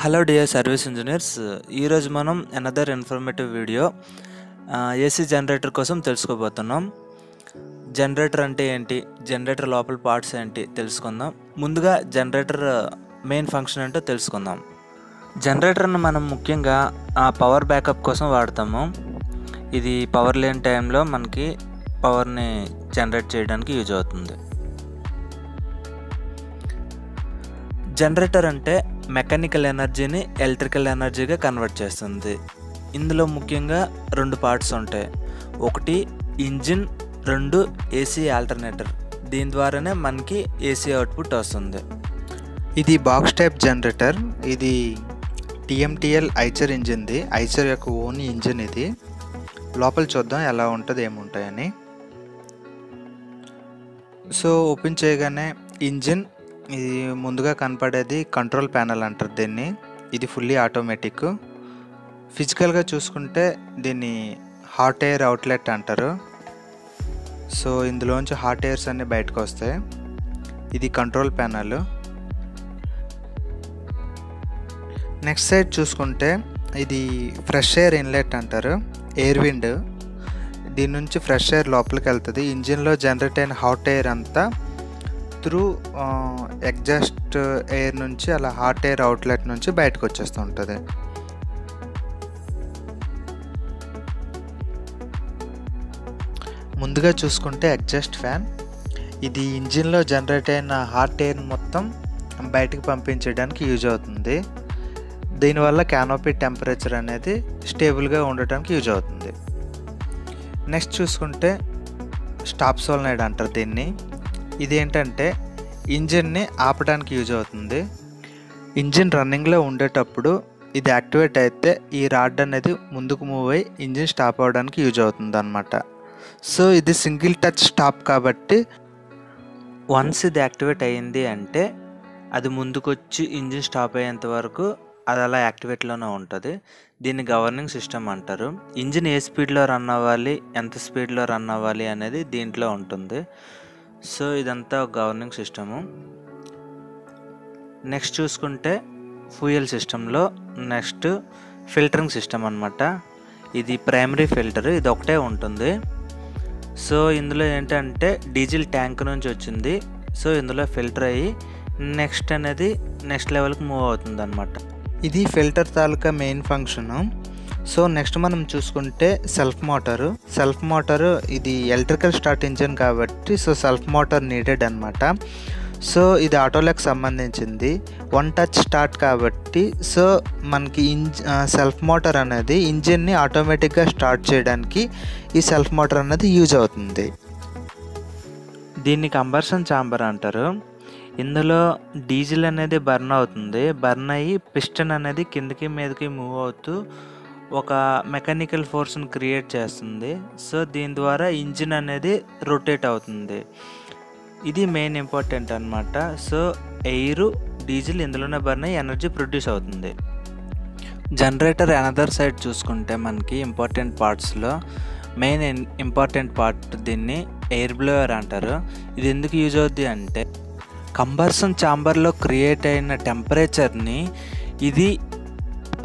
Hello dear service engineers, ఈరోజు మనం another informative video AC generator కోసం తెలుసుకోబోతున్నాం. జనరేటర్ అంటే ఏంటి, జనరేటర్ లోపల పార్ట్స్ ఏంటి తెలుసుకుందాం. ముందుగా జనరేటర్ మెయిన్ ఫంక్షన్ ఏంటో తెలుసుకుందాం. జనరేటర్ని మనం ముఖ్యంగా పవర్ బ్యాకప్ కోసం వాడతాము. ఇది పవర్ లేని టైంలో మనకి పవర్ని జనరేట్ చేయడానికి యూజ్ అవుతుంది. జనరేటర్ అంటే మెకానికల్ ఎనర్జీని ఎలక్ట్రికల్ ఎనర్జీగా కన్వర్ట్ చేస్తుంది. ఇందులో ముఖ్యంగా రెండు పార్ట్స్ ఉంటాయి. ఒకటి ఇంజిన్, రెండు ఏసీ ఆల్టర్నేటర్. దీని ద్వారానే మనకి ఏసీ అవుట్పుట్ వస్తుంది. ఇది బాక్స్ టైప్ జనరేటర్. ఇది TMTL ఐచర్ ఇంజిన్ది, ఐచర్ యొక్క ఓన్ ఇంజిన్. ఇది లోపల చూద్దాం ఎలా ఉంటుంది, ఏముంటాయని. సో ఓపెన్ చేయగానే ఇంజిన్, ఇది ముందుగా కనపడేది కంట్రోల్ ప్యానెల్ అంటారు దీన్ని. ఇది ఫుల్లీ ఆటోమేటిక్. ఫిజికల్గా చూసుకుంటే దీన్ని హాట్ ఎయిర్ అవుట్లెట్ అంటారు. సో ఇందులోంచి హాట్ ఎయిర్స్ అన్నీ బయటకు వస్తాయి. ఇది కంట్రోల్ ప్యానెల్. నెక్స్ట్ సైడ్ చూసుకుంటే ఇది ఫ్రెష్ ఎయిర్ ఇన్లెట్ అంటారు, ఎయిర్ విండ్. దీని నుంచి ఫ్రెష్ ఎయిర్ లోపలికి వెళ్తుంది. ఇంజిన్లో జనరేట్ అయిన హాట్ ఎయిర్ అంతా త్రూ ఎగ్జాస్ట్ ఎయిర్ నుంచి అలా హాట్ ఎయిర్ అవుట్లెట్ నుంచి బయటకు వచ్చేస్తూ ఉంటుంది. ముందుగా చూసుకుంటే ఎగ్జాస్ట్ ఫ్యాన్. ఇది ఇంజిన్లో జనరేట్ అయిన హాట్ ఎయిర్ మొత్తం బయటకు పంపించడానికి యూజ్ అవుతుంది. దీనివల్ల క్యానోపీ టెంపరేచర్ అనేది స్టేబుల్గా ఉండటానికి యూజ్ అవుతుంది. నెక్స్ట్ చూసుకుంటే స్టాప్ సోలనాయిడ్ అంటారు దీన్ని. ఇదేంటంటే ఇంజిన్ని ఆపడానికి యూజ్ అవుతుంది. ఇంజిన్ రన్నింగ్లో ఉండేటప్పుడు ఇది యాక్టివేట్ అయితే ఈ రాడ్ అనేది ముందుకు మూవ్ అయ్యి ఇంజిన్ స్టాప్ అవ్వడానికి యూజ్ అవుతుంది అన్నమాట. సో ఇది సింగిల్ టచ్ స్టాప్ కాబట్టి వన్స్ ఇది యాక్టివేట్ అయ్యింది అంటే అది ముందుకొచ్చి ఇంజిన్ స్టాప్ అయ్యేంత వరకు అది అలా యాక్టివేట్లోనే ఉంటుంది. దీన్ని గవర్నింగ్ సిస్టమ్ అంటారు. ఇంజిన్ ఏ స్పీడ్లో రన్ అవ్వాలి, ఎంత స్పీడ్లో రన్ అవ్వాలి అనేది దీంట్లో ఉంటుంది. సో ఇదంతా ఒక గవర్నింగ్ సిస్టము. నెక్స్ట్ చూసుకుంటే ఫ్యూయల్ సిస్టంలో నెక్స్ట్ ఫిల్టరింగ్ సిస్టమ్ అనమాట. ఇది ప్రైమరీ ఫిల్టర్, ఇది ఒకటే ఉంటుంది. సో ఇందులో ఏంటంటే డీజిల్ ట్యాంక్ నుంచి వచ్చింది. సో ఇందులో ఫిల్టర్ అయ్యి నెక్స్ట్ లెవెల్కి మూవ్ అవుతుంది అనమాట. ఇది ఫిల్టర్ తాలూకా మెయిన్ ఫంక్షను. సో నెక్స్ట్ మనం చూసుకుంటే సెల్ఫ్ మోటారు. ఇది ఎలక్ట్రికల్ స్టార్ట్ ఇంజిన్ కాబట్టి సో సెల్ఫ్ మోటార్ నీడెడ్ అనమాట. సో ఇది ఆటోలకు సంబంధించింది, వన్ టచ్ స్టార్ట్ కాబట్టి సో మనకి సెల్ఫ్ మోటార్ అనేది ఇంజిన్ని ఆటోమేటిక్గా స్టార్ట్ చేయడానికి ఈ సెల్ఫ్ మోటార్ అనేది యూజ్ అవుతుంది. దీన్ని కంబర్షన్ ఛాంబర్ అంటారు. ఇందులో డీజిల్ అనేది బర్న్ అవుతుంది. బర్న్ అయ్యి పిస్టన్ అనేది కిందకి మీదకి మూవ్ అవుతూ ఒక మెకానికల్ ఫోర్స్ని క్రియేట్ చేస్తుంది. సో దీని ద్వారా ఇంజిన్ అనేది రొటేట్ అవుతుంది. ఇది మెయిన్ ఇంపార్టెంట్ అనమాట. సో ఎయిర్, డీజిల్ ఇందులోనే బర్న్ అయ్యి ఎనర్జీ ప్రొడ్యూస్ అవుతుంది. జనరేటర్ అనదర్ సైడ్ చూసుకుంటే మనకి ఇంపార్టెంట్ పార్ట్స్లో మెయిన్ ఇంపార్టెంట్ పార్ట్ దీన్ని ఎయిర్ బ్లోయర్ అంటారు. ఇది ఎందుకు యూజ్ అవుద్ది అంటే కంబర్షన్ ఛాంబర్లో క్రియేట్ అయిన టెంపరేచర్ని ఇది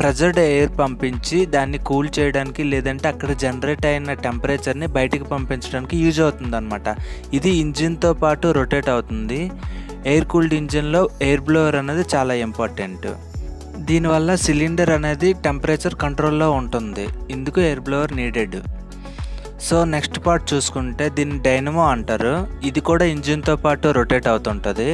ప్రెజర్డ్ ఎయిర్ పంపించి దాన్ని కూల్ చేయడానికి, లేదంటే అక్కడ జనరేట్ అయిన టెంపరేచర్ని బయటికి పంపించడానికి యూజ్ అవుతుంది అనమాట. ఇది ఇంజిన్తో పాటు రొటేట్ అవుతుంది. ఎయిర్ కూల్డ్ ఇంజిన్లో ఎయిర్ బ్లోయర్ అనేది చాలా ఇంపార్టెంట్. దీనివల్ల సిలిండర్ అనేది టెంపరేచర్ కంట్రోల్లో ఉంటుంది. ఇందుకు air blower needed. So next part చూసుకుంటే దీన్ని డైనమో అంటారు. ఇది కూడా ఇంజిన్తో పాటు రొటేట్ అవుతుంటుంది.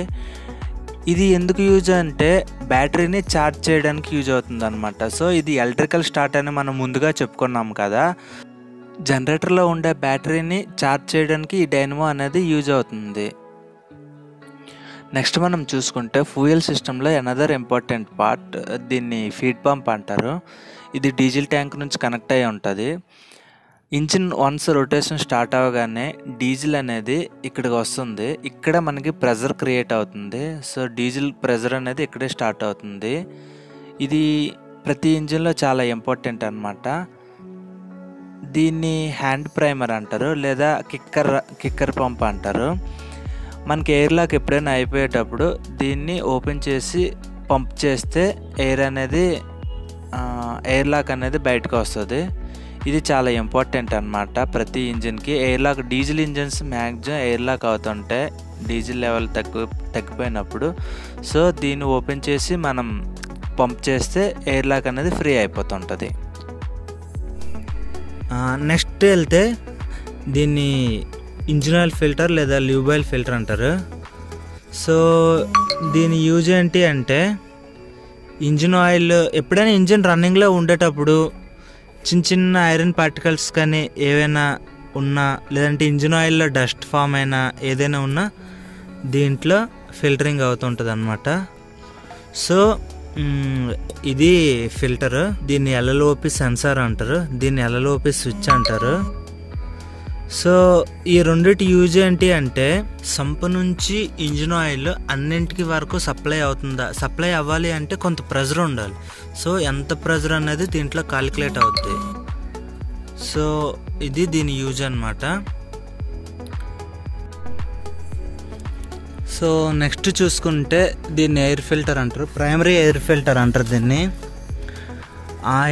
ఇది ఎందుకు యూజ్ అంటే బ్యాటరీని ఛార్జ్ చేయడానికి యూజ్ అవుతుంది అనమాట. సో ఇది ఎలక్ట్రికల్ స్టార్ట్ అని మనం ముందుగా చెప్పుకున్నాం కదా. జనరేటర్లో ఉండే బ్యాటరీని ఛార్జ్ చేయడానికి ఈ డైనమో అనేది యూజ్ అవుతుంది. నెక్స్ట్ మనం చూసుకుంటే ఫ్యూయల్ సిస్టంలో అనదర్ ఇంపార్టెంట్ పార్ట్, దీన్ని ఫీడ్ పంప్ అంటారు. ఇది డీజిల్ ట్యాంక్ నుంచి కనెక్ట్ అయ్యి ఉంటుంది. ఇంజిన్ వన్స్ రొటేషన్ స్టార్ట్ అవ్వగానే డీజిల్ అనేది ఇక్కడికి వస్తుంది. ఇక్కడ మనకి ప్రెజర్ క్రియేట్ అవుతుంది. సో డీజిల్ ప్రెజర్ అనేది ఇక్కడే స్టార్ట్ అవుతుంది. ఇది ప్రతి ఇంజిన్లో చాలా ఇంపార్టెంట్ అనమాట. దీన్ని హ్యాండ్ ప్రైమర్ అంటారు, లేదా కిక్కర్ పంప్ అంటారు. మనకి ఎయిర్ లాక్ ఎప్పుడైనా అయిపోయేటప్పుడు దీన్ని ఓపెన్ చేసి పంప్ చేస్తే ఎయిర్ లాక్ అనేది బయటకు వస్తుంది. ఇది చాలా ఇంపార్టెంట్ అన్నమాట ప్రతి ఇంజిన్కి. Air lock diesel engines maximum air lock అవుతుంటాయి డీజిల్ లెవెల్ తగ్గిపోయినప్పుడు. సో దీన్ని ఓపెన్ చేసి మనం పంప్ చేస్తే ఎయిర్ లాక్ అనేది ఫ్రీ అయిపోతుంటుంది. నెక్స్ట్ వెళ్తే దీన్ని ఇంజిన్ ఆయిల్ ఫిల్టర్ లేదా ల్యూబ్ ఆయిల్ ఫిల్టర్ అంటారు. సో దీని యూజ్ ఏంటి అంటే ఇంజిన్ ఆయిల్ ఎప్పుడైనా ఇంజిన్ రన్నింగ్లో ఉండేటప్పుడు చిన్న చిన్న ఐరన్ పార్టికల్స్ కానీ ఏవైనా ఉన్నా, లేదంటే ఇంజిన్ ఆయిల్లో డస్ట్ ఫామ్ అయినా ఏదైనా ఉన్నా దీంట్లో ఫిల్టరింగ్ అవుతుంటుంది అన్నమాట. సో ఇది ఫిల్టర్. దీన్ని ఎల్ఎల్ఓపి సెన్సార్ అంటారు, దీన్ని ఎల్ఎల్ఓపి స్విచ్ అంటారు. సో ఈ రెండిటి యూజ్ ఏంటి అంటే సంప్ నుంచి ఇంజిన్ ఆయిల్ అన్నింటికి వరకు సప్లై అవుతుందా, సప్లై అవ్వాలి అంటే కొంత ప్రెజర్ ఉండాలి. సో ఎంత ప్రెజర్ అనేది దీంట్లో కాలిక్యులేట్ అవుతుంది. సో ఇది దీని యూజ్ అన్నమాట. సో నెక్స్ట్ చూసుకుంటే దీన్ని ఎయిర్ ఫిల్టర్ అంటారు, ప్రైమరీ ఎయిర్ ఫిల్టర్ అంటారు దీన్ని.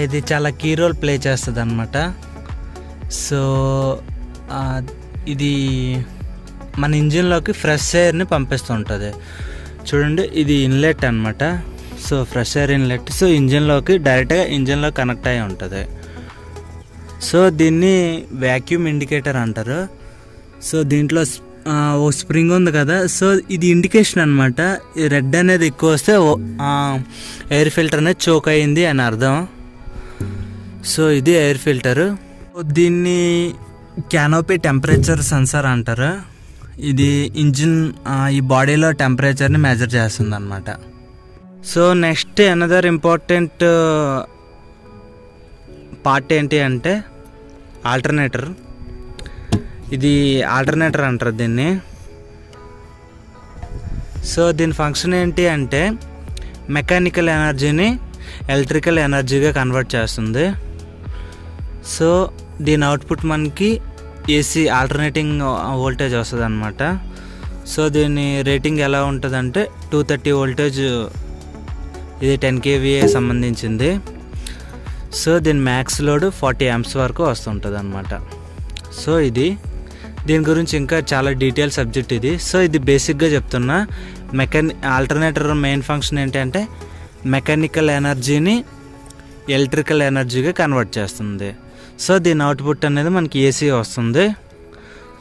ఇది చాలా కీ రోల్ ప్లే చేస్తుంది అన్నమాట. సో ఇది మన ఇంజిన్లోకి ఫ్రెష్ ఎయిర్ని పంపిస్తూ ఉంటుంది. చూడండి, ఇది ఇన్లెట్ అన్నమాట. So fresh air inlet. So ఇంజిన్లోకి డైరెక్ట్గా ఇంజిన్లో కనెక్ట్ అయి ఉంటుంది. సో దీన్ని వ్యాక్యూమ్ ఇండికేటర్ అంటారు. సో దీంట్లో ఓ స్ప్రింగ్ ఉంది కదా, సో ఇది ఇండికేషన్ అనమాట. ఈ రెడ్ అనేది ఎక్కువ వస్తే ఎయిర్ ఫిల్టర్ అనేది చోక్ అయింది అని అర్థం. సో ఇది ఎయిర్ ఫిల్టర్. దీన్ని క్యానోపీ టెంపరేచర్ సెన్సార్ అంటారు. ఇది ఇంజిన్ ఈ బాడీలో టెంపరేచర్ని మెజర్ చేస్తుంది అనమాట. So next another important part ఏంటి అంటే ఆల్టర్నేటర్. ఇది ఆల్టర్నేటర్ అంటారు దీన్ని. సో దీని ఫంక్షన్ ఏంటి అంటే మెకానికల్ ఎనర్జీని ఎలక్ట్రికల్ ఎనర్జీగా కన్వర్ట్ చేస్తుంది. సో దీని అవుట్పుట్ మనకి ఏసీ ఆల్టర్నేటింగ్ వోల్టేజ్ వస్తుంది అనమాట. సో దీని రేటింగ్ ఎలా ఉంటుందంటే 230 వోల్టేజ్. ఇది 10 kVA సంబంధించింది. సో దీని మ్యాక్స్ లోడ్ 40 amps వరకు వస్తుంటుంది అనమాట. సో ఇది దీని గురించి ఇంకా చాలా డీటెయిల్ సబ్జెక్ట్ ఇది. సో ఇది బేసిక్గా చెప్తున్నా. ఆల్టర్నేటర్ మెయిన్ ఫంక్షన్ ఏంటంటే మెకానికల్ ఎనర్జీని ఎలక్ట్రికల్ ఎనర్జీగా కన్వర్ట్ చేస్తుంది. సో దీని అవుట్పుట్ అనేది మనకి ఏసీ వస్తుంది.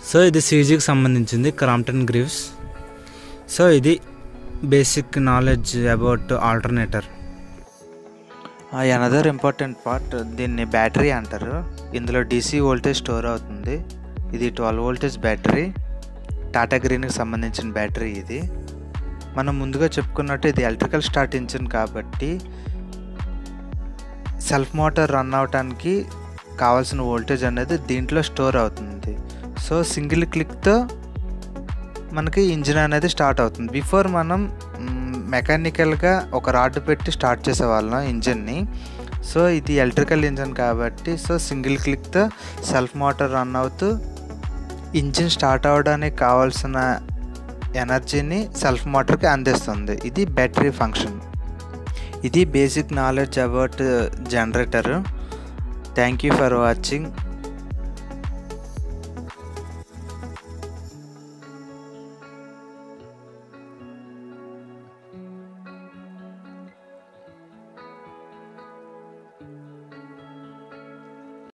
సో ఇది సీజీకి సంబంధించింది, క్రాంప్టన్ గ్రీవ్స్. సో ఇది basic knowledge about alternator. Another important part దీన్ని బ్యాటరీ అంటారు. ఇందులో డీసీ వోల్టేజ్ స్టోర్ అవుతుంది. ఇది 12 వోల్టేజ్ బ్యాటరీ, టాటా గ్రీన్కి సంబంధించిన బ్యాటరీ ఇది. మనం ముందుగా చెప్పుకున్నట్టు ఇది ఎలక్ట్రికల్ స్టార్ట్ ఇంజిన్ కాబట్టి సెల్ఫ్ మోటార్ రన్ అవడానికి కావాల్సిన వోల్టేజ్ అనేది దీంట్లో స్టోర్ అవుతుంది. సో సింగిల్ క్లిక్తో మనకి ఇంజిన్ అనేది స్టార్ట్ అవుతుంది. బిఫోర్ మనం మెకానికల్గా ఒక రాడ్ పెట్టి స్టార్ట్ చేసేవాళ్ళం ఇంజిన్ని. సో ఇది ఎలక్ట్రికల్ ఇంజిన్ కాబట్టి సో సింగిల్ క్లిక్తో సెల్ఫ్ మోటార్ రన్ అవుతూ ఇంజిన్ స్టార్ట్ అవ్వడానికి కావాల్సిన ఎనర్జీని సెల్ఫ్ మోటార్కి అందిస్తుంది. ఇది బ్యాటరీ ఫంక్షన్. ఇది basic knowledge about generator. Thank you for watching.